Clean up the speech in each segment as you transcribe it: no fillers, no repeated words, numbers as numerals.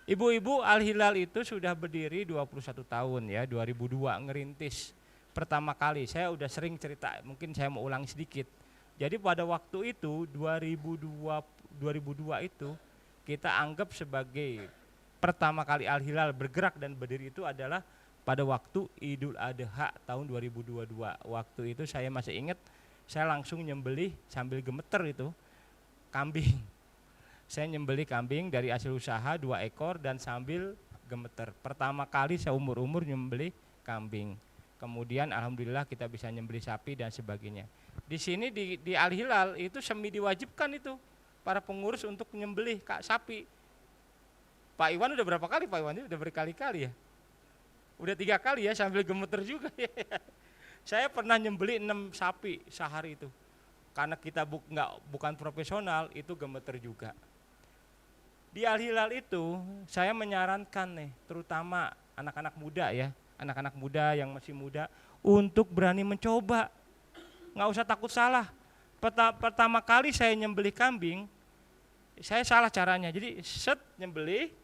Ibu-ibu Al-Hilal itu sudah berdiri 21 tahun ya, 2002 ngerintis. Pertama kali, saya udah sering cerita, mungkin saya mau ulangi sedikit. Jadi pada waktu itu 2002 itu kita anggap sebagai pertama kali Al-Hilal bergerak dan berdiri itu adalah pada waktu Idul Adha tahun 2022. Waktu itu saya masih ingat, saya langsung nyembelih sambil gemeter itu kambing. Saya nyembelih kambing dari hasil usaha 2 ekor dan sambil gemeter. Pertama kali saya umur-umur nyembelih kambing. Kemudian alhamdulillah kita bisa nyembelih sapi dan sebagainya. Di sini di Al-Hilal itu semi diwajibkan itu para pengurus untuk nyembelih sapi. Pak Iwan udah berapa kali Pak Iwan? Udah berkali-kali ya. Udah 3 kali ya sambil gemeter juga ya. Saya pernah nyembelih 6 sapi sehari itu. Karena kita bukan profesional, itu gemeter juga. Di Al-Hilal itu saya menyarankan nih, terutama anak-anak muda ya, anak-anak muda yang masih muda untuk berani mencoba. Nggak usah takut salah. Pertama kali saya nyembelih kambing, saya salah caranya. Jadi nyembelih,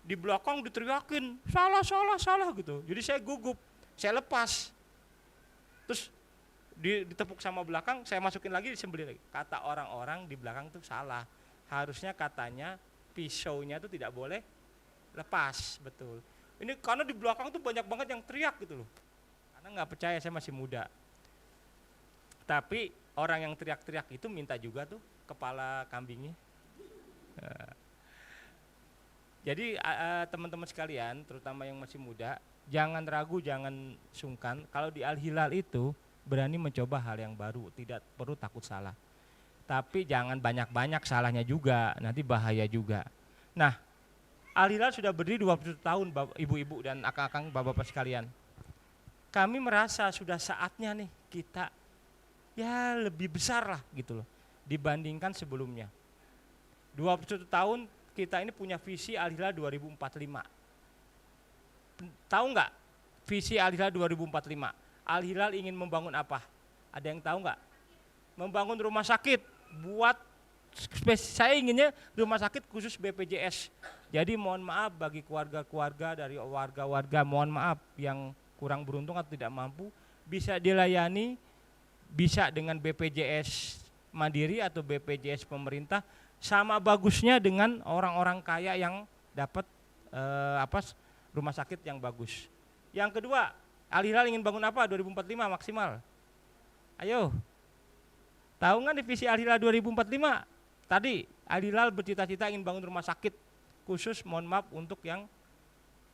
di belakang diteriakin salah gitu. Jadi saya gugup, saya lepas. Terus ditepuk sama belakang, saya masukin lagi, disembelih lagi. Kata orang-orang di belakang tuh salah. Harusnya katanya pisaunya tuh tidak boleh lepas, betul. Ini karena di belakang tuh banyak banget yang teriak gitu loh. Karena nggak percaya saya masih muda. Tapi orang yang teriak-teriak itu minta juga tuh kepala kambingnya. Jadi teman-teman sekalian, terutama yang masih muda, jangan ragu, jangan sungkan. Kalau di Al-Hilal itu berani mencoba hal yang baru, tidak perlu takut salah. Tapi jangan banyak-banyak salahnya juga, nanti bahaya juga. Nah, Al-Hilal sudah berdiri 20 tahun ibu-ibu dan akang-akang bapak-bapak sekalian. Kami merasa sudah saatnya nih kita ya lebih besar lah gitu loh dibandingkan sebelumnya. 21 tahun kita ini punya visi Al-Hilal 2045. Tahu nggak visi Al-Hilal 2045? Al-Hilal ingin membangun apa? Ada yang tahu nggak? Membangun rumah sakit buat saya inginnya rumah sakit khusus BPJS. Jadi mohon maaf bagi keluarga-keluarga dari warga-warga, mohon maaf yang kurang beruntung atau tidak mampu, bisa dilayani, bisa dengan BPJS Mandiri atau BPJS pemerintah, sama bagusnya dengan orang-orang kaya yang dapat rumah sakit yang bagus. Yang kedua, Al-Hilal ingin bangun apa 2045 maksimal? Ayo, tahu nggak divisi Al-Hilal 2045? Tadi Al-Hilal bercita-cita ingin bangun rumah sakit khusus, mohon maaf, untuk yang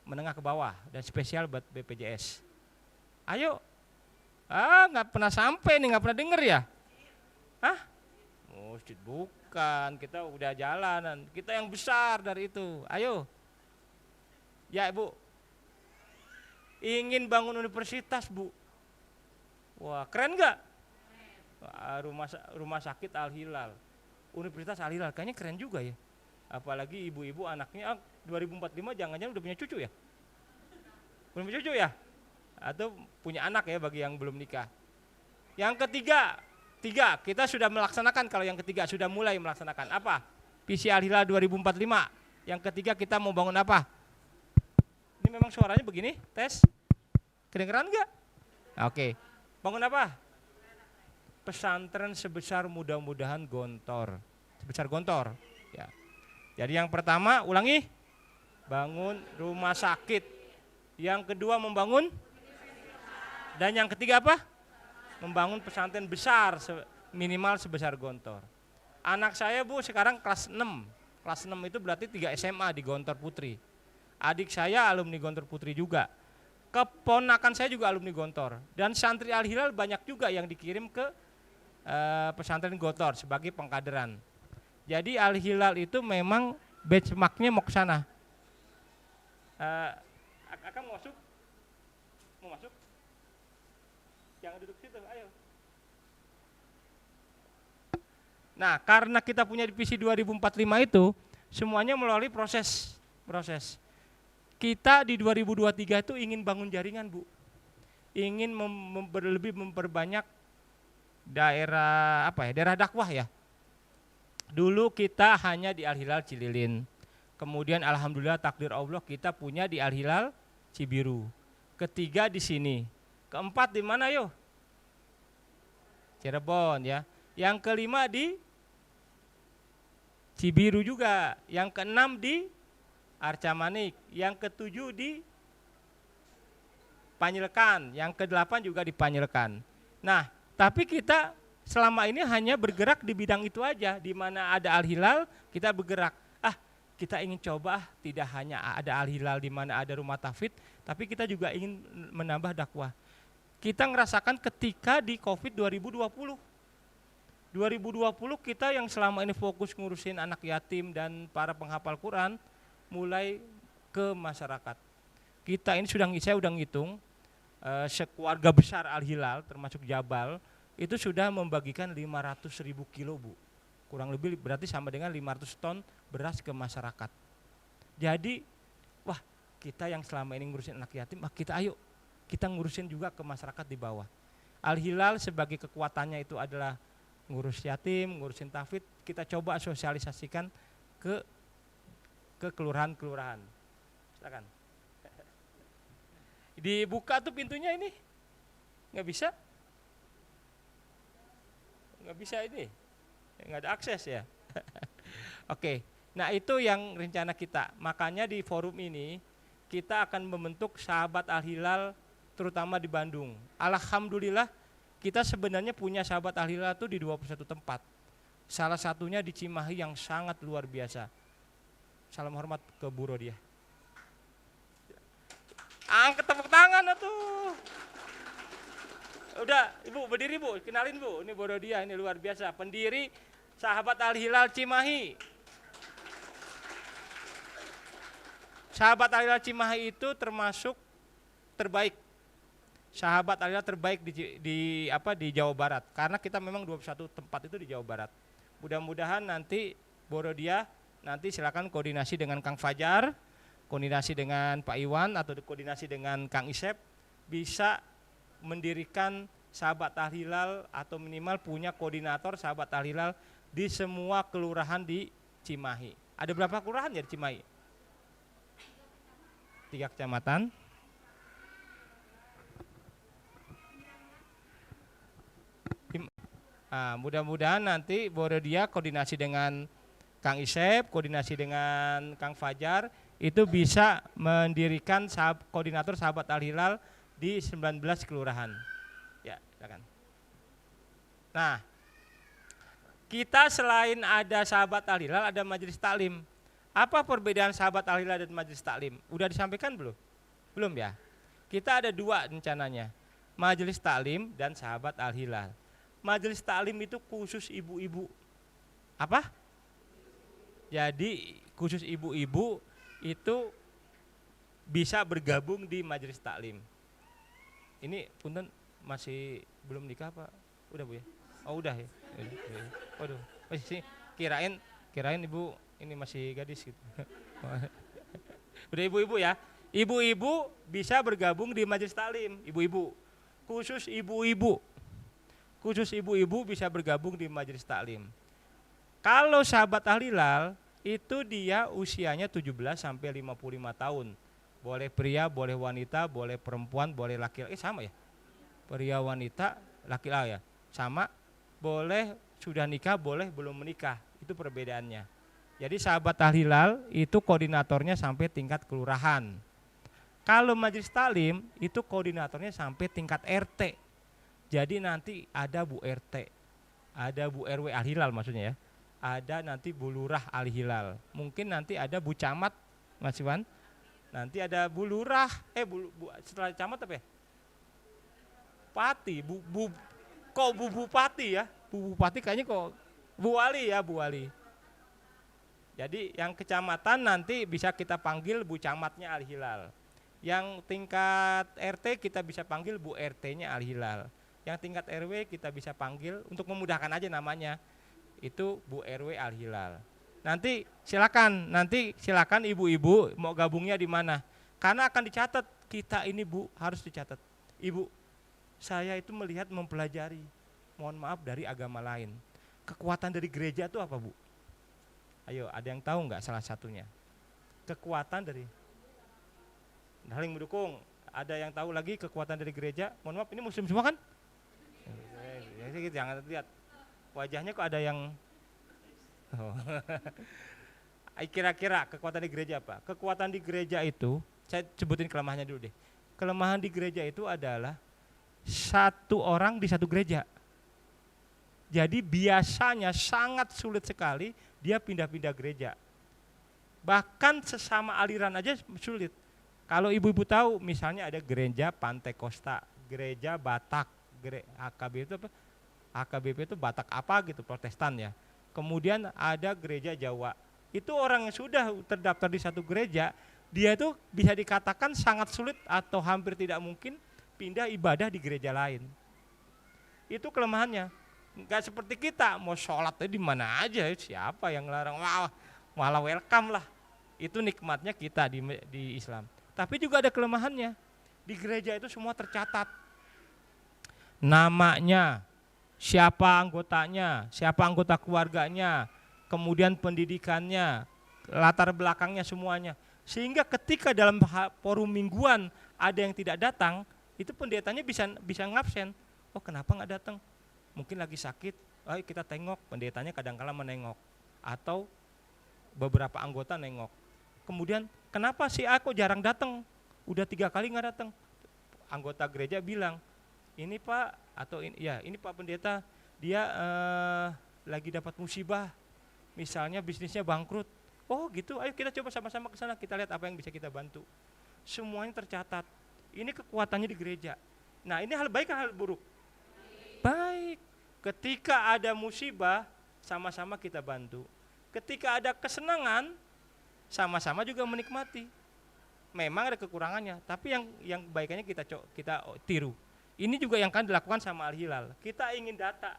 menengah ke bawah dan spesial buat BPJS. Ayo, nggak pernah sampai nih, nggak pernah denger ya? Masjid bukan, kita udah jalanan, kita yang besar dari itu. Ayo, ya Ibu, ingin bangun universitas Bu. Wah keren nggak? Rumah sakit Al-Hilal, Universitas Al-Hilal, kayaknya keren juga ya. Apalagi ibu-ibu anaknya 2045 jangan-jangan udah punya cucu ya? Belum punya cucu ya? Atau punya anak ya bagi yang belum nikah. Yang ketiga, kita sudah melaksanakan. Kalau yang ketiga sudah mulai melaksanakan apa? Visi Al-Hilal 2045. Yang ketiga kita mau bangun apa? Ini memang suaranya begini, tes. Kedengeran nggak? Oke. Bangun apa? Pesantren sebesar mudah-mudahan Gontor. Sebesar Gontor. Ya. Jadi yang pertama, ulangi. Bangun rumah sakit. Yang kedua membangun. Dan yang ketiga apa? Membangun pesantren besar, minimal sebesar Gontor. Anak saya Bu sekarang kelas 6. Kelas 6 itu berarti 3 SMA di Gontor Putri. Adik saya alumni Gontor Putri juga. Keponakan saya juga alumni Gontor. Dan santri Al-Hilal banyak juga yang dikirim ke pesantren Gontor sebagai pengkaderan. Jadi Al-Hilal itu memang benchmarknya mau ke sana. Akan mau masuk? Mau masuk? Jangan duduk situ, ayo. Nah, karena kita punya divisi 2045 itu, semuanya melalui proses. Kita di 2023 itu ingin bangun jaringan, Bu. Ingin lebih memperbanyak daerah daerah dakwah ya. Dulu kita hanya di Al-Hilal Cililin. Kemudian alhamdulillah takdir Allah kita punya di Al Hilal Cibiru. Ketiga di sini. Keempat di mana yo? Cirebon ya. Yang kelima di Cibiru juga. Yang keenam di Arca Manik. Yang ketujuh di Panjilkan. Yang kedelapan juga di Panjilkan. Nah, tapi kita selama ini hanya bergerak di bidang itu aja. Di mana ada Al Hilal kita bergerak. Kita ingin coba tidak hanya ada Al Hilal di mana ada rumah tahfidz, tapi kita juga ingin menambah dakwah. Kita ngerasakan ketika di Covid 2020. 2020 kita yang selama ini fokus ngurusin anak yatim dan para penghafal Quran mulai ke masyarakat. Kita ini saya udah ngitung sekeluarga besar Al Hilal termasuk Jabal itu sudah membagikan 500.000 kilo, Bu. Kurang lebih berarti sama dengan 500 ton beras ke masyarakat. Jadi, wah, kita yang selama ini ngurusin anak yatim, kita ngurusin juga ke masyarakat di bawah. Al Hilal sebagai kekuatannya itu adalah ngurus yatim, ngurusin tahfidz, kita coba sosialisasikan ke kelurahan-kelurahan. Silakan. Dibuka tuh pintunya ini. Nggak bisa? Nggak bisa ini. Nggak ada akses ya. Oke, nah itu yang rencana kita. Makanya di forum ini kita akan membentuk sahabat Al Hilal terutama di Bandung. Alhamdulillah kita sebenarnya punya sahabat Al Hilal itu di 21 tempat. Salah satunya di Cimahi yang sangat luar biasa. Salam hormat ke Bu Rodia. Angkat tepuk tangan atuh. Udah, Ibu berdiri Bu, kenalin Bu. Ini Bu Rodia, ini luar biasa. Pendiri Sahabat Al Hilal Cimahi. Sahabat Al Hilal Cimahi itu termasuk terbaik. Sahabat Al Hilal terbaik di Jawa Barat. Karena kita memang 21 tempat itu di Jawa Barat. Mudah-mudahan nanti Borodia nanti silakan koordinasi dengan Kang Fajar, koordinasi dengan Pak Iwan atau koordinasi dengan Kang Isep bisa mendirikan Sahabat Al Hilal atau minimal punya koordinator Sahabat Al Hilal di semua kelurahan di Cimahi. Ada berapa kelurahan ya di Cimahi? 3 kecamatan. Mudah-mudahan nanti Borodia koordinasi dengan Kang Isep, koordinasi dengan Kang Fajar, itu bisa mendirikan koordinator Sahabat Al Hilal di 19 kelurahan. Ya, silakan. Nah, kita selain ada Sahabat Al Hilal, ada Majelis Taklim. Apa perbedaan Sahabat Al Hilal dan Majelis Taklim? Udah disampaikan belum? Belum ya? Kita ada 2 rencananya, Majelis Taklim dan Sahabat Al Hilal. Majelis Taklim itu khusus ibu-ibu. Apa? Jadi khusus ibu-ibu itu bisa bergabung di Majelis Taklim. Ini punten masih belum nikah Pak? Udah Bu ya? Oh udah ya. Waduh, masih kirain Ibu ini masih gadis gitu. Udah ibu-ibu ya. Ibu-ibu bisa bergabung di Majelis Taklim, ibu-ibu. Khusus ibu-ibu. Khusus ibu-ibu bisa bergabung di Majelis Taklim. Kalau Sahabat Al Hilal itu dia usianya 17 sampai 55 tahun. Boleh pria, boleh wanita, boleh perempuan, boleh laki-laki, sama ya? Pria, wanita, laki-laki ya? Sama. Boleh sudah nikah, boleh belum menikah. Itu perbedaannya. Jadi Sahabat Al Hilal itu koordinatornya sampai tingkat kelurahan. Kalau Majelis Taklim itu koordinatornya sampai tingkat RT. Jadi nanti ada Bu RT, ada Bu RW Al Hilal maksudnya ya. Ada nanti Bu Lurah Al Hilal. Mungkin nanti ada Bu Camat, Mas Iwan. Nanti ada Bu Lurah, setelah Camat apa ya? Pati, kok Bu Bupati ya? Bu Bupati kayaknya kok Bu Wali ya, Bu Wali. Jadi yang kecamatan nanti bisa kita panggil Bu Camatnya Al Hilal. Yang tingkat RT kita bisa panggil Bu RT-nya Al Hilal. Yang tingkat RW kita bisa panggil untuk memudahkan aja namanya. Itu Bu RW Al Hilal. Nanti silakan ibu-ibu mau gabungnya di mana. Karena akan dicatat, kita ini Bu harus dicatat. Ibu, saya itu melihat mempelajari, mohon maaf dari agama lain. Kekuatan dari gereja itu apa Bu? Ayo, ada yang tahu nggak salah satunya? kekuatan dari saling mendukung. Ada yang tahu lagi kekuatan dari gereja? Mohon maaf, ini muslim semua kan? Jangan lihat wajahnya kok ada yang kira-kira kekuatan di gereja apa? Kekuatan di gereja itu, saya sebutin kelemahannya dulu deh. Kelemahan di gereja itu adalah satu orang di satu gereja. Jadi biasanya sangat sulit sekali dia pindah-pindah gereja. Bahkan sesama aliran aja sulit. Kalau ibu-ibu tahu, misalnya ada gereja Pantekosta, gereja Batak, AKBP itu apa? AKBP itu Batak apa gitu, Protestan ya. Kemudian ada gereja Jawa. Itu orang yang sudah terdaftar di satu gereja, dia itu bisa dikatakan sangat sulit atau hampir tidak mungkin pindah ibadah di gereja lain. Itu kelemahannya. Enggak seperti kita, mau sholatnya di mana aja, siapa yang larang? Wah, malah welcome lah. Itu nikmatnya kita di Islam. Tapi juga ada kelemahannya. Di gereja itu semua tercatat. Namanya, siapa anggotanya, siapa anggota keluarganya, kemudian pendidikannya, latar belakangnya semuanya. Sehingga ketika dalam forum mingguan ada yang tidak datang, itu pendetanya bisa ngabsen. Oh, kenapa nggak datang? Mungkin lagi sakit. Ayo kita tengok, pendetanya kadang-kala menengok atau beberapa anggota nengok. Kemudian kenapa si A kok jarang datang? Udah 3 kali nggak datang. Anggota gereja bilang, ini Pak atau ini Pak pendeta, dia lagi dapat musibah, misalnya bisnisnya bangkrut. Oh gitu, ayo kita coba sama-sama ke sana, kita lihat apa yang bisa kita bantu. Semuanya tercatat. Ini kekuatannya di gereja. Nah, ini hal baik atau hal buruk? Baik. Ketika ada musibah, sama-sama kita bantu. Ketika ada kesenangan, sama-sama juga menikmati. Memang ada kekurangannya, tapi yang baiknya kita tiru. Ini juga yang kan dilakukan sama Al-Hilal. Kita ingin data.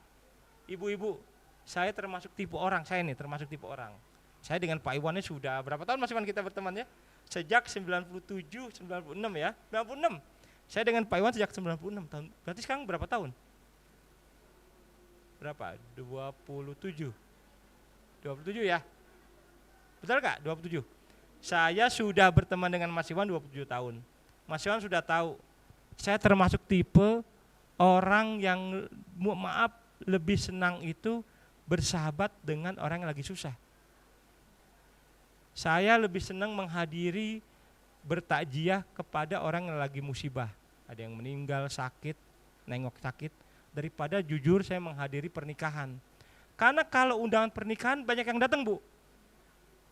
Ibu-ibu, saya termasuk tipe orang, Saya dengan Pak Iwannya sudah berapa tahun Mas Iwan kita berteman ya? Sejak 97, 96 ya, 96. Saya dengan Pak Iwan sejak 96 tahun. Berarti sekarang berapa tahun? Berapa? 27 ya? Betul gak? 27. Saya sudah berteman dengan Mas Iwan 27 tahun. Mas Iwan sudah tahu, saya termasuk tipe orang yang lebih senang itu bersahabat dengan orang yang lagi susah. Saya lebih senang menghadiri bertakjiah kepada orang yang lagi musibah. Ada yang meninggal, sakit, nengok sakit, daripada jujur saya menghadiri pernikahan. Karena kalau undangan pernikahan banyak yang datang, Bu.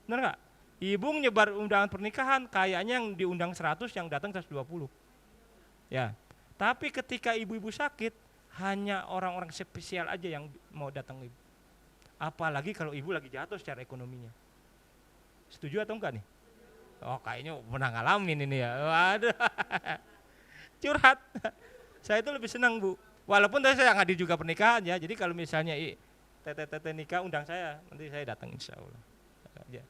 Benar gak? Ibu nyebar undangan pernikahan, kayaknya yang diundang 100, yang datang 120. Ya. Tapi ketika ibu-ibu sakit, hanya orang-orang spesial aja yang mau datang ibu. Apalagi kalau ibu lagi jatuh secara ekonominya. Setuju atau enggak nih? Oh, kayaknya pernah ngalamin ini ya. Waduh. Curhat. Saya itu lebih senang, Bu. Walaupun saya nggak juga pernikahan ya. Jadi kalau misalnya tete nikah undang saya, nanti saya datang insya Allah. Ya.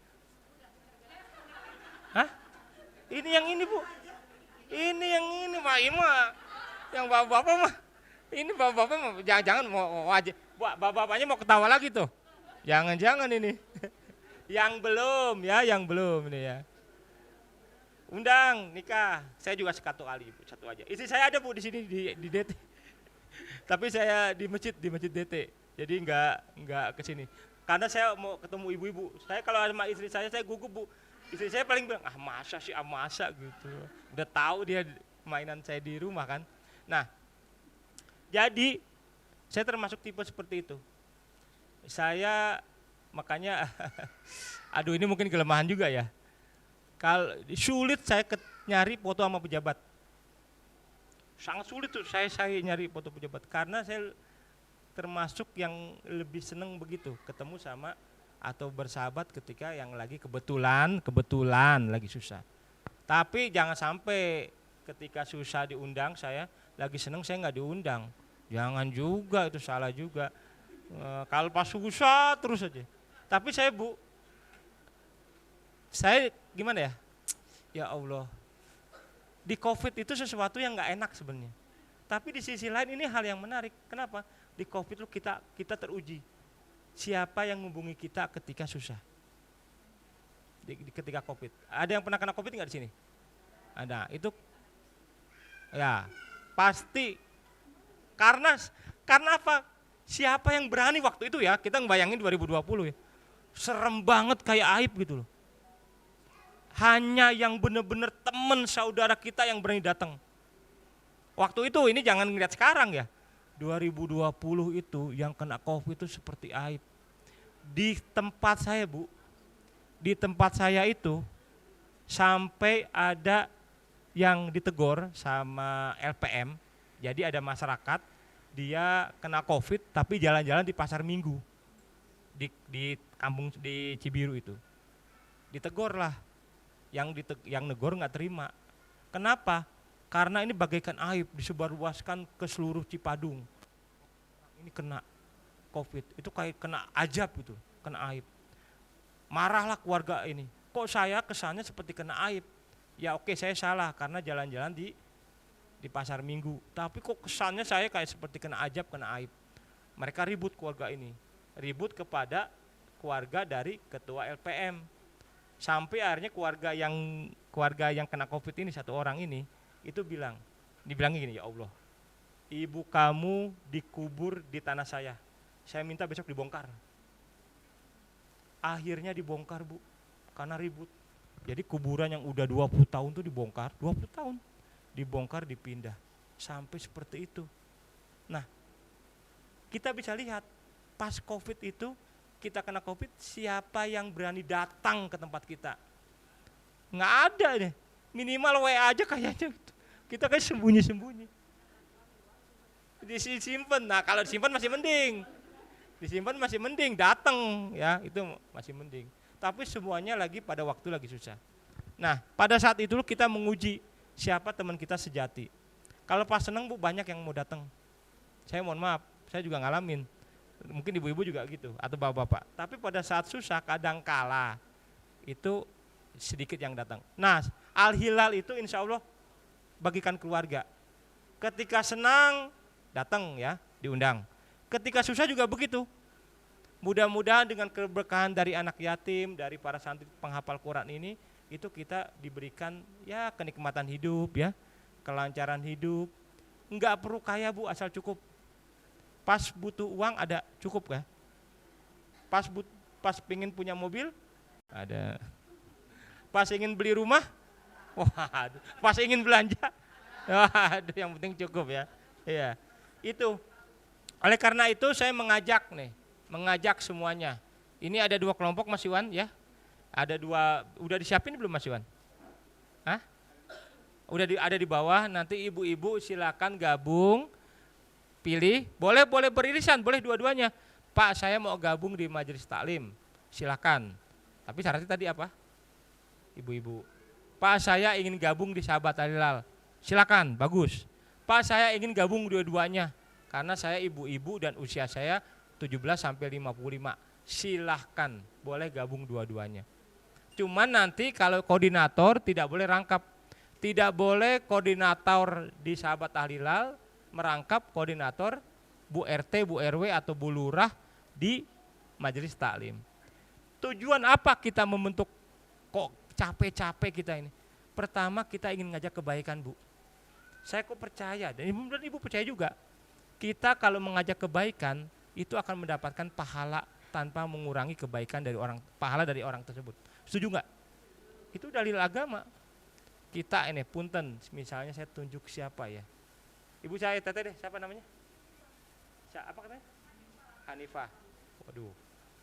Hah? Ini yang ini, Bu. Ini yang ini, Pak Ima. Yang bapak-bapak mah. Ini bapak-bapak mah jangan-jangan mau wajib. Bapak-bapaknya mau ketawa lagi tuh. Jangan-jangan ini. Yang belum nih ya. Undang nikah. Saya juga satu kali, Bu, satu aja. Istri saya ada, Bu, di sini di DT. Tapi saya di masjid DT. Jadi enggak ke sini. Karena saya mau ketemu ibu-ibu. Saya kalau sama istri saya gugup, Bu. Istri saya paling bilang, masa gitu. Udah tahu dia mainan saya di rumah kan. Nah, jadi saya termasuk tipe seperti itu. Saya makanya, aduh ini mungkin kelemahan juga ya. Kalau sulit saya nyari foto sama pejabat. Sangat sulit tuh saya nyari foto pejabat karena saya termasuk yang lebih seneng begitu, ketemu sama atau bersahabat ketika yang lagi kebetulan lagi susah. Tapi jangan sampai ketika susah diundang, saya lagi seneng saya nggak diundang. Jangan juga, itu salah juga. Kalau pas susah terus aja. Tapi saya, Bu, saya gimana ya? Ya Allah, di COVID itu sesuatu yang nggak enak sebenarnya. Tapi di sisi lain ini hal yang menarik. Kenapa? Di COVID itu kita teruji. Siapa yang menghubungi kita ketika susah? ketika COVID. Ada yang pernah kena COVID nggak di sini? Ada. Itu ya pasti karena apa? Siapa yang berani waktu itu ya? Kita ngebayangin 2020 ya. Serem banget kayak aib gitu loh. Hanya yang benar-benar teman saudara kita yang berani datang. Waktu itu ini jangan ngeliat sekarang ya. 2020 itu yang kena COVID itu seperti aib. Di tempat saya Bu, di tempat saya itu sampai ada yang ditegur sama LPM. Jadi ada masyarakat dia kena COVID tapi jalan-jalan di pasar Minggu di kampung di Cibiru itu. Ditegur lah, yang negor nggak terima. Kenapa? Karena ini bagaikan aib disebarluaskan ke seluruh Cipadung. Ini kena COVID, itu kayak kena ajab gitu, kena aib. Marahlah keluarga ini. Kok saya kesannya seperti kena aib? Ya oke, saya salah karena jalan-jalan di pasar Minggu. Tapi kok kesannya saya kayak seperti kena ajab, kena aib. Mereka ribut keluarga ini. Ribut kepada keluarga dari ketua LPM. Sampai akhirnya keluarga yang kena COVID ini, satu orang ini, itu dibilangin gini, ya Allah, ibu kamu dikubur di tanah saya minta besok dibongkar. Akhirnya dibongkar Bu, karena ribut. Jadi kuburan yang udah 20 tahun tuh dibongkar, 20 tahun dibongkar, dipindah, sampai seperti itu. Nah, kita bisa lihat pas COVID itu, kita kena COVID, siapa yang berani datang ke tempat kita? Nggak ada deh, minimal WA aja kayaknya. Kita kayak sembunyi-sembunyi. Disimpan, nah kalau disimpan masih mending. Disimpan masih mending, datang ya, itu masih mending. Tapi semuanya lagi pada waktu lagi susah. Nah, pada saat itu kita menguji siapa teman kita sejati. Kalau pas seneng Bu, banyak yang mau datang. Saya mohon maaf, saya juga ngalamin. Mungkin ibu-ibu juga gitu, atau bapak-bapak. Tapi pada saat susah, kadang kala itu sedikit yang datang. Nah, Al-Hilal itu insya Allah bagikan keluarga. Ketika senang, datang ya, diundang. Ketika susah juga begitu. Mudah-mudahan dengan keberkahan dari anak yatim, dari para santri penghafal Quran ini, itu kita diberikan ya kenikmatan hidup ya, kelancaran hidup. Enggak perlu kaya Bu, asal cukup. Pas butuh uang ada, cukup ya. Pas pengen punya mobil, ada. Pas ingin beli rumah, waduh. Pas ingin belanja, waduh, yang penting cukup ya. Iya, itu. Oleh karena itu saya mengajak semuanya. Ini ada 2 kelompok Mas Iwan ya. Ada 2, udah disiapin belum Mas Iwan? Hah? Ada di bawah, nanti ibu-ibu silakan gabung, pilih, boleh beririsan, boleh dua-duanya. Pak, saya mau gabung di majelis taklim, silakan. Tapi syaratnya tadi apa? Ibu-ibu. Pak, saya ingin gabung di Sahabat Al-Hilal, silakan, bagus. Pak, saya ingin gabung dua-duanya, karena saya ibu-ibu dan usia saya 17 sampai 55. Silahkan, boleh gabung dua-duanya. Cuman nanti kalau koordinator tidak boleh rangkap. Tidak boleh koordinator di Sahabat Al-Hilal merangkap koordinator Bu RT, Bu RW atau Bu Lurah di majelis taklim. Tujuan apa kita membentuk, kok capek-capek kita ini? Pertama, kita ingin ngajak kebaikan Bu. Saya kok percaya, dan ibu percaya juga, kita kalau mengajak kebaikan itu akan mendapatkan pahala tanpa mengurangi kebaikan dari pahala dari orang tersebut. Setuju nggak? Itu dalil agama. Kita ini punten, misalnya saya tunjuk siapa ya? Ibu saya teteh deh, siapa namanya? Apa katanya? Hanifah. Waduh,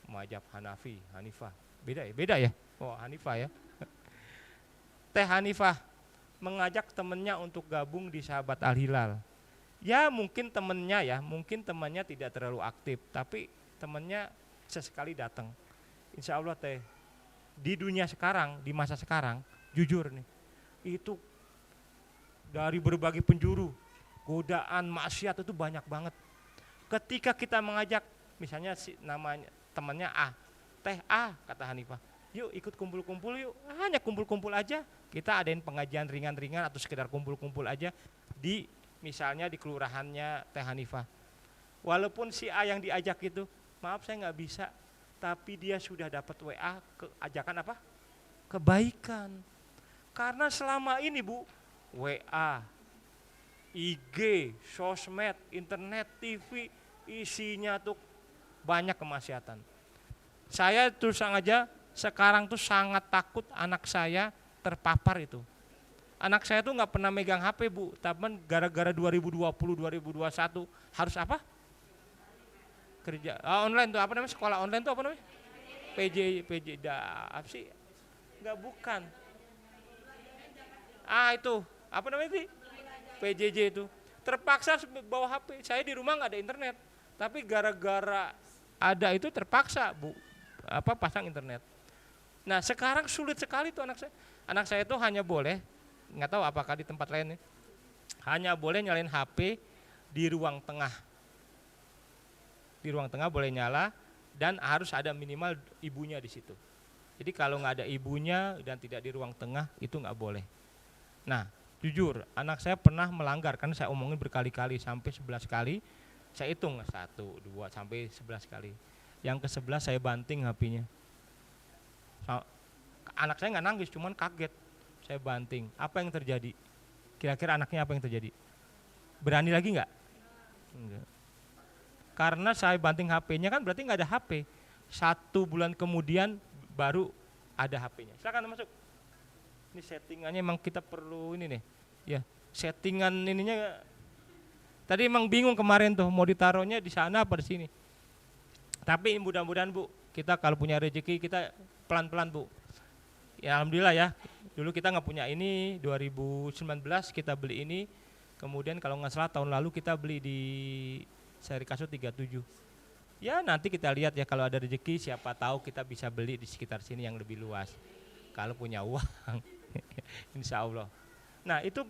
mazhab Hanafi, Hanifah. Beda ya? Oh, Hanifah ya. Teh Hanifah mengajak temannya untuk gabung di Sahabat Al-Hilal. Ya mungkin temannya tidak terlalu aktif, tapi temannya sesekali datang. Insya Allah teh, di dunia sekarang, di masa sekarang, jujur nih, itu dari berbagai penjuru, godaan maksiat itu banyak banget. Ketika kita mengajak, misalnya namanya temannya A, teh A kata Hanifah, yuk ikut kumpul-kumpul yuk, hanya kumpul-kumpul aja, kita adain pengajian ringan-ringan atau sekedar kumpul-kumpul aja misalnya di kelurahannya teh Hanifah. Walaupun si A yang diajak itu, maaf saya nggak bisa, tapi dia sudah dapat WA ajakan apa? kebaikan. Karena selama ini Bu, WA, IG, sosmed, internet, TV, isinya tuh banyak kemaksiatan. Saya terus aja sekarang tuh sangat takut anak saya terpapar itu. Anak saya tuh nggak pernah megang HP Bu, tapi gara-gara 2020-2021 harus apa? Kerja online tuh apa namanya? Sekolah online tuh apa namanya? PJ apa sih? Nggak, bukan. Itu apa namanya sih? PJJ itu. Terpaksa bawa HP. Saya di rumah nggak ada internet, tapi gara-gara ada itu terpaksa Bu pasang internet. Nah sekarang sulit sekali tuh anak saya. Anak saya tuh hanya boleh, nggak tahu apakah di tempat lain nih, hanya boleh nyalain HP di ruang tengah. Di ruang tengah boleh nyala dan harus ada minimal ibunya di situ. Jadi kalau nggak ada ibunya dan tidak di ruang tengah itu nggak boleh. Nah jujur anak saya pernah melanggar, kan saya omongin berkali-kali sampai 11 kali. Saya hitung 1, 2 sampai 11 kali. Yang ke-11 saya banting HP-nya. Anak saya nggak nangis, cuman kaget. Saya banting. Apa yang terjadi? Kira-kira anaknya apa yang terjadi? Berani lagi nggak? Enggak. Karena saya banting HP-nya kan berarti nggak ada HP. 1 bulan kemudian baru ada HP-nya. Silakan masuk. Ini settingannya emang kita perlu ini nih. Ya, settingan ininya. Tadi emang bingung kemarin tuh mau ditaruhnya di sana apa di sini. Tapi mudah-mudahan Bu, kita kalau punya rezeki kita pelan-pelan Bu. Ya alhamdulillah ya. Dulu kita nggak punya ini, 2019 kita beli ini. Kemudian kalau nggak salah tahun lalu kita beli di seri kasut 37. Ya nanti kita lihat ya kalau ada rezeki siapa tahu kita bisa beli di sekitar sini yang lebih luas. Kalau punya uang, insya Allah. Nah itu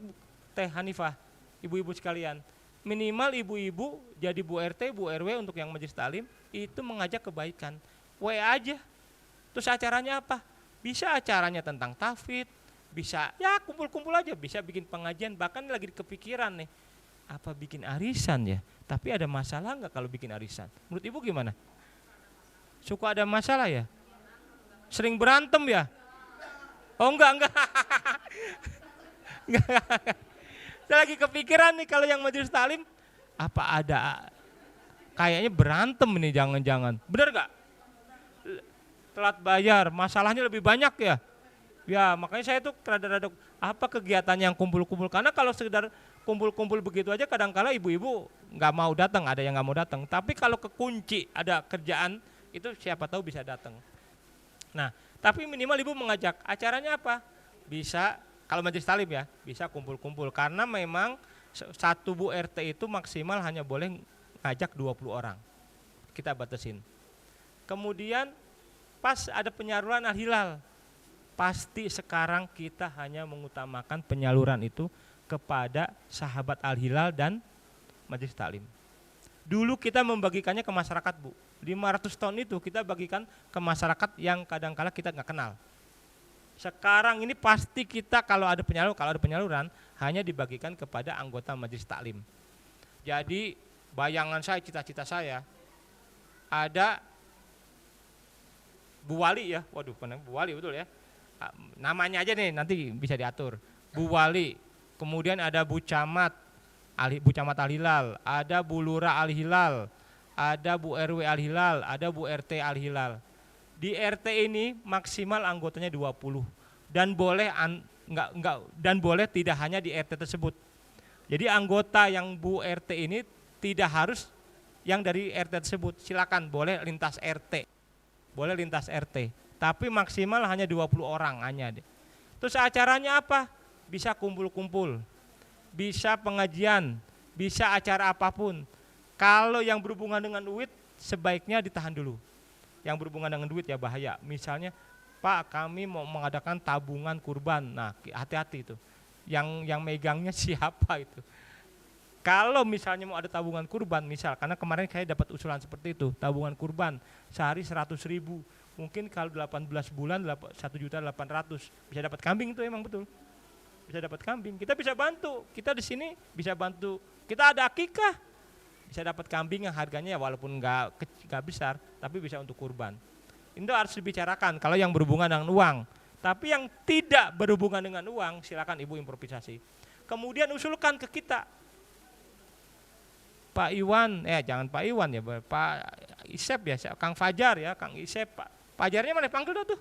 Teh Hanifah, ibu-ibu sekalian. Minimal ibu-ibu jadi Bu RT, Bu RW untuk yang majelis taklim itu mengajak kebaikan. WA aja. Terus acaranya apa? Bisa acaranya tentang tahfidz, bisa ya kumpul-kumpul aja, bisa bikin pengajian, bahkan lagi kepikiran nih, apa bikin arisan ya? Tapi ada masalah nggak kalau bikin arisan? Menurut Ibu gimana? Suka ada masalah ya? Sering berantem ya? Oh enggak. Enggak. Saya lagi kepikiran nih kalau yang majelis taklim, apa ada kayaknya berantem nih jangan-jangan. Benar nggak? Telat bayar, masalahnya lebih banyak ya. Ya makanya saya tuh rada-rada apa kegiatan yang kumpul-kumpul, karena kalau sekedar kumpul-kumpul begitu aja kadang-kala ibu-ibu nggak mau datang, ada yang nggak mau datang. Tapi kalau kekunci ada kerjaan itu siapa tahu bisa datang. Nah tapi minimal ibu mengajak, acaranya apa? Bisa kalau majelis taklim ya bisa kumpul-kumpul, karena memang satu Bu RT itu maksimal hanya boleh ngajak 20 orang. Kita batasin. Kemudian pas ada penyaluran al-hilal, pasti sekarang kita hanya mengutamakan penyaluran itu kepada sahabat al-hilal dan majelis taklim. Dulu kita membagikannya ke masyarakat Bu, 500 ton itu kita bagikan ke masyarakat yang kadang-kala kita nggak kenal. Sekarang ini pasti kita kalau ada penyaluran hanya dibagikan kepada anggota majelis taklim. Jadi bayangan saya, cita-cita saya ada Bu Wali ya, waduh Bu Wali betul ya, namanya aja nih nanti bisa diatur. Bu Wali, kemudian ada Bu Camat Al-Hilal, ada Bu Lurah Al-Hilal, ada Bu RW Al-Hilal, ada Bu RT Al-Hilal. Di RT ini maksimal anggotanya 20 dan boleh boleh tidak hanya di RT tersebut. Jadi anggota yang Bu RT ini tidak harus yang dari RT tersebut, silakan boleh lintas RT. Boleh lintas RT, tapi maksimal hanya 20 orang hanya deh. Terus acaranya apa? Bisa kumpul-kumpul, bisa pengajian, bisa acara apapun. Kalau yang berhubungan dengan duit sebaiknya ditahan dulu. Yang berhubungan dengan duit ya bahaya. Misalnya, Pak kami mau mengadakan tabungan kurban. Nah hati-hati itu. Yang megangnya siapa itu? Kalau misalnya mau ada tabungan kurban, misal, karena kemarin saya dapat usulan seperti itu, tabungan kurban sehari 100.000, mungkin kalau 18 bulan 1.800.000 bisa dapat kambing itu, emang betul, bisa dapat kambing. Kita bisa bantu, kita di sini bisa bantu, kita ada akikah, bisa dapat kambing yang harganya ya walaupun nggak besar, tapi bisa untuk kurban. Itu harus dibicarakan kalau yang berhubungan dengan uang. Tapi yang tidak berhubungan dengan uang, silakan ibu improvisasi. Kemudian usulkan ke kita, Pak Iwan, jangan Pak Iwan ya, Pak Isep ya, Kang Fajar ya, Kang Isep, Pak Fajarnya mana panggil dah tuh.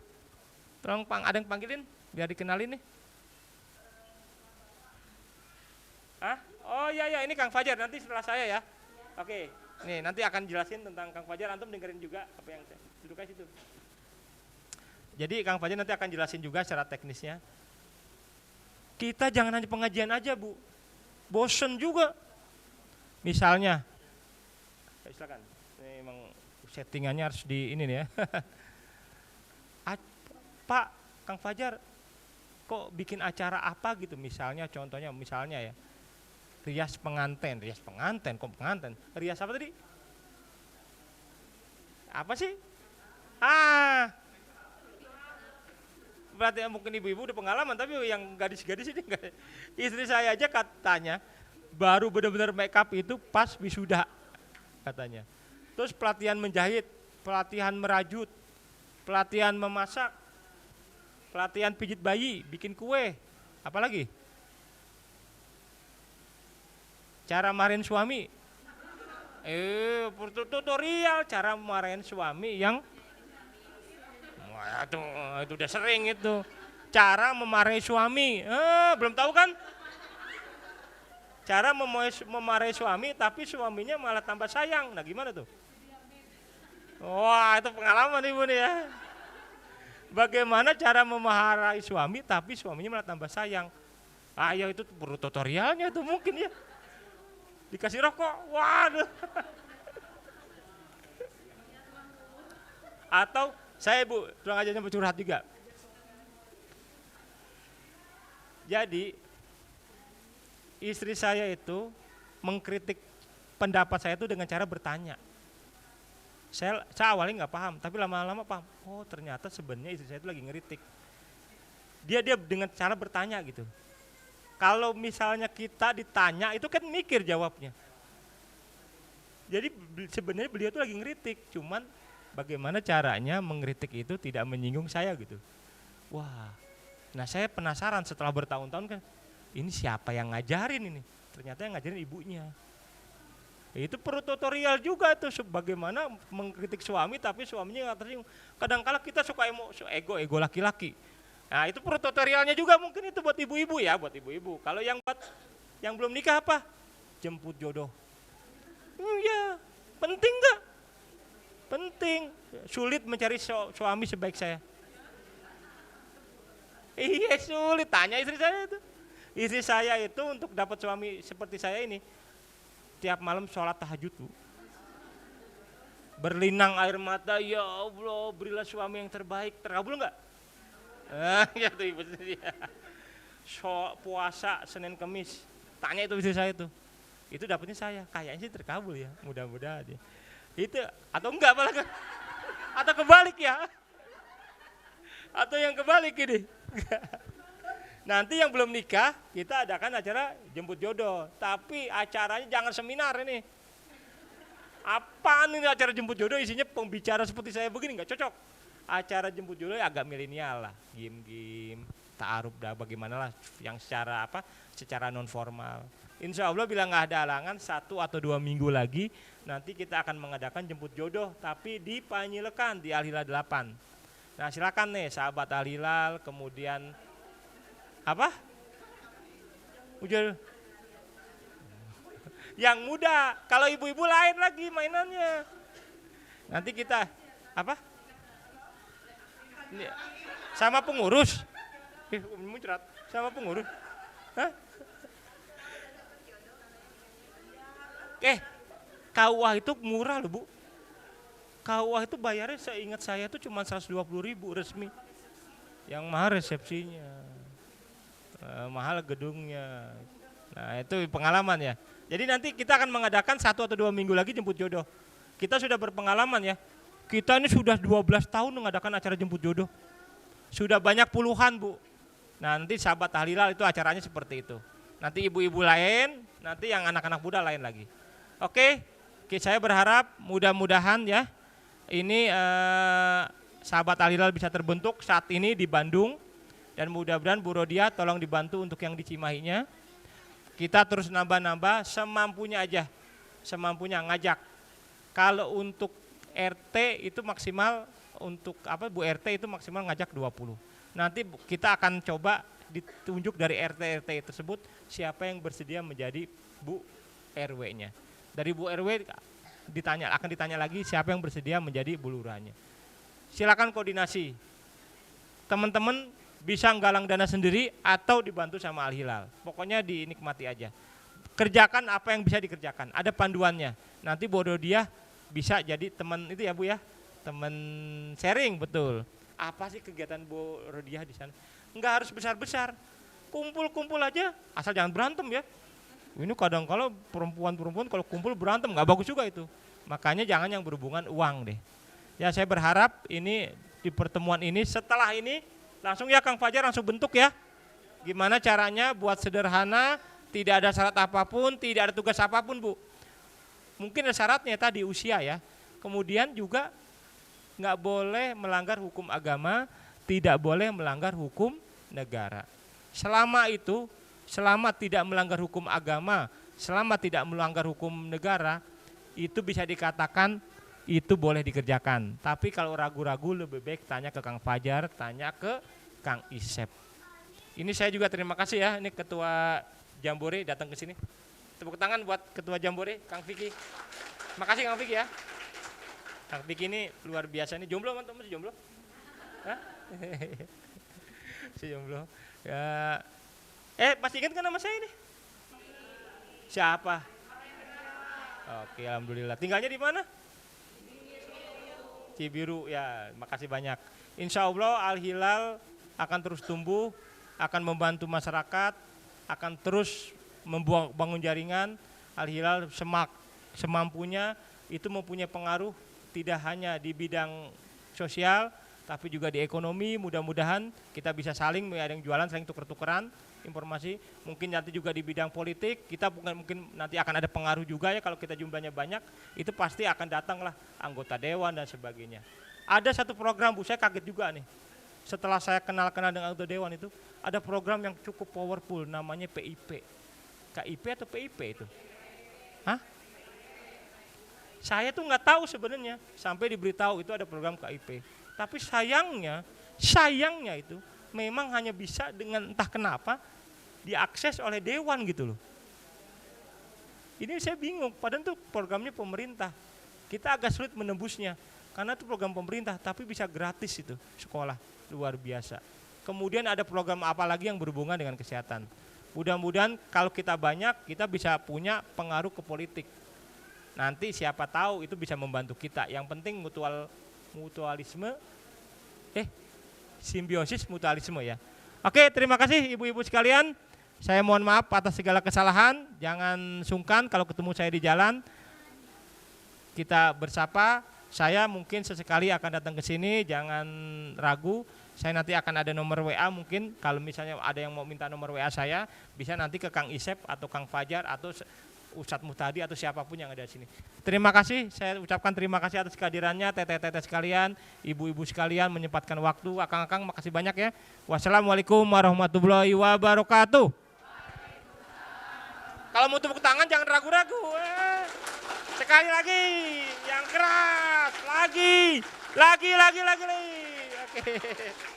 Tolong ada yang panggilin biar dikenalin nih. Hah? Oh iya ini Kang Fajar, nanti setelah saya ya. Oke, nih nanti akan jelasin tentang Kang Fajar, antum dengerin juga apa yang saya duduk aja situ. Jadi Kang Fajar nanti akan jelasin juga secara teknisnya. Kita jangan hanya pengajian aja Bu, bosen juga. Misalnya, silakan, ini emang settingannya harus di ini nih ya. Pak, Kang Fajar, kok bikin acara apa gitu misalnya, contohnya misalnya ya, rias pengantin, kok pengantin, rias apa tadi? Apa sih? Berarti mungkin ibu-ibu udah pengalaman, tapi yang gadis-gadis ini enggak. Istri saya aja katanya baru benar-benar make up itu pas wisuda katanya. Terus pelatihan menjahit, pelatihan merajut, pelatihan memasak, pelatihan pijit bayi, bikin kue, apalagi? Cara marahin suami. Tutorial cara marahin suami yang itu udah sering itu. Cara memarahi suami, belum tahu kan? Cara memarahi suami tapi suaminya malah tambah sayang. Nah gimana tuh? Wah itu pengalaman ibu nih ya. Bagaimana cara memarahi suami tapi suaminya malah tambah sayang? Ya itu perlu tutorialnya tuh mungkin ya. Dikasih rokok, waduh. Atau saya Bu, tulang aja nyampe curhat juga. Jadi istri saya itu mengkritik pendapat saya itu dengan cara bertanya. Saya awalnya nggak paham, tapi lama-lama paham. Oh ternyata sebenarnya istri saya itu lagi ngeritik. Dia dengan cara bertanya gitu. Kalau misalnya kita ditanya itu kan mikir jawabnya. Jadi sebenarnya beliau itu lagi ngeritik, cuman bagaimana caranya mengkritik itu tidak menyinggung saya gitu. Wah, nah saya penasaran setelah bertahun-tahun kan, ini siapa yang ngajarin ini? Ternyata yang ngajarin ibunya. Itu perlu tutorial juga tuh, bagaimana mengkritik suami tapi suaminya nggak tersinggung. Kadang-kala kita suka ego laki-laki. Nah itu perlu tutorialnya juga mungkin itu buat ibu-ibu ya, buat ibu-ibu. Kalau yang belum nikah apa? Jemput jodoh. Ya, penting nggak? Penting. Sulit mencari suami sebaik saya. Iya sulit, tanya istri saya itu. Istri saya itu untuk dapat suami seperti saya ini, tiap malam sholat tahajud Bu. Berlinang air mata, ya Allah berilah suami yang terbaik. Terkabul nggak? Ya tuh ibu ya. Puasa Senin Kemis, tanya itu istri saya tuh. Itu dapatnya saya, kayaknya sih terkabul ya, mudah-mudahan ya. Itu atau enggak malah atau kebalik ya, atau yang kebalik ini. Nanti yang belum nikah kita adakan acara jemput jodoh, tapi acaranya jangan seminar ini. Apaan ini acara jemput jodoh isinya pembicara seperti saya begini, nggak cocok. Acara jemput jodoh agak milenial lah, game ta'aruf dah bagaimana lah yang secara non formal. Insya Allah bila nggak ada halangan 1 atau 2 minggu lagi nanti kita akan mengadakan jemput jodoh tapi di Panyilekan di Al-Hilal 8. Nah silakan nih sahabat Al-Hilal, kemudian apa? Yang muda, kalau ibu-ibu lain lagi mainannya. Nanti kita apa? Sama pengurus. Muncrat sama pengurus. Hah? KUA itu murah loh Bu. KUA itu bayarnya seingat saya itu cuma 120.000 resmi. Yang mahal resepsinya, mahal gedungnya. Nah itu pengalaman ya. Jadi nanti kita akan mengadakan 1 atau 2 minggu lagi jemput jodoh. Kita sudah berpengalaman ya. Kita ini sudah 12 tahun mengadakan acara jemput jodoh. Sudah banyak puluhan Bu. Nah nanti sahabat Al-Hilal itu acaranya seperti itu. Nanti ibu-ibu lain, nanti yang anak-anak muda lain lagi. Oke, saya berharap mudah-mudahan ya ini sahabat Al-Hilal bisa terbentuk saat ini di Bandung. Dan mudah-mudahan Bu Rodia tolong dibantu untuk yang di Cimahinya. Kita terus nambah-nambah semampunya aja, semampunya ngajak. Kalau untuk RT itu maksimal, untuk Bu RT itu maksimal ngajak 20. Nanti kita akan coba ditunjuk dari RT-RT tersebut siapa yang bersedia menjadi Bu RW-nya. Dari Bu RW akan ditanya lagi siapa yang bersedia menjadi Bu Lurahnya. Silakan koordinasi. Teman-teman bisa nggalang dana sendiri atau dibantu sama Al Hilal. Pokoknya dinikmati aja. Kerjakan apa yang bisa dikerjakan. Ada panduannya. Nanti Bu Rodia bisa jadi teman itu ya Bu ya. Teman sharing betul. Apa sih kegiatan Bu Rodia di sana? Enggak harus besar-besar. Kumpul-kumpul aja, asal jangan berantem ya. Ini kadang kalau perempuan-perempuan kalau kumpul berantem nggak bagus juga itu. Makanya jangan yang berhubungan uang deh. Ya saya berharap ini di pertemuan ini setelah ini langsung ya Kang Fajar langsung bentuk ya. Gimana caranya buat sederhana, tidak ada syarat apapun, tidak ada tugas apapun Bu. Mungkin ada syaratnya tadi usia ya. Kemudian juga nggak boleh melanggar hukum agama, tidak boleh melanggar hukum negara. Selama tidak melanggar hukum agama, selama tidak melanggar hukum negara, itu bisa dikatakan itu boleh dikerjakan. Tapi kalau ragu-ragu lebih baik tanya ke Kang Fajar, tanya ke Kang Isep. Ini saya juga terima kasih ya, ini Ketua Jambore datang ke sini. Tepuk tangan buat Ketua Jambore, Kang Vicky. Makasih Kang Vicky ya. Kang Vicky ini luar biasa, ini jomblo teman-teman, masih jomblo? Hah? Si jomblo. Ya. Masih ingat kan nama saya ini? Siapa? Oke, alhamdulillah. Tinggalnya di mana? Cibiru. Ya, makasih banyak. Insya Allah Al Hilal akan terus tumbuh, akan membantu masyarakat, akan terus membangun jaringan. Al Hilal semampunya itu mempunyai pengaruh tidak hanya di bidang sosial, tapi juga di ekonomi. Mudah-mudahan kita bisa saling, ada yang jualan, saling tuker-tukeran informasi. Mungkin nanti juga di bidang politik, kita mungkin nanti akan ada pengaruh juga ya kalau kita jumlahnya banyak, itu pasti akan datanglah anggota dewan dan sebagainya. Ada satu program Bu, saya kaget juga nih. Setelah saya kenal-kenal dengan anggota dewan itu, ada program yang cukup powerful namanya PIP. KIP atau PIP itu? Hah? Saya tuh nggak tahu sebenarnya, sampai diberitahu itu ada program KIP. Tapi sayangnya itu memang hanya bisa dengan entah kenapa diakses oleh dewan gitu loh. Ini saya bingung, padahal itu programnya pemerintah. Kita agak sulit menembusnya, karena itu program pemerintah, tapi bisa gratis itu sekolah, luar biasa. Kemudian ada program apa lagi yang berhubungan dengan kesehatan. Mudah-mudahan kalau kita banyak, kita bisa punya pengaruh ke politik. Nanti siapa tahu itu bisa membantu kita. Yang penting simbiosis mutualisme ya. Oke, terima kasih ibu-ibu sekalian. Saya mohon maaf atas segala kesalahan. Jangan sungkan kalau ketemu saya di jalan. Kita bersapa. Saya mungkin sesekali akan datang ke sini, jangan ragu. Saya nanti akan ada nomor WA mungkin. Kalau misalnya ada yang mau minta nomor WA saya, bisa nanti ke Kang Isep atau Kang Fajar atau Ustadz Muhtadi atau siapapun yang ada di sini. Terima kasih, saya ucapkan terima kasih atas kehadirannya, teteh-teteh sekalian, ibu-ibu sekalian menyempatkan waktu, akang-akang makasih banyak ya. Wassalamualaikum warahmatullahi wabarakatuh. Kalau mau tepuk tangan jangan ragu-ragu. Sekali lagi, yang keras, lagi. Oke.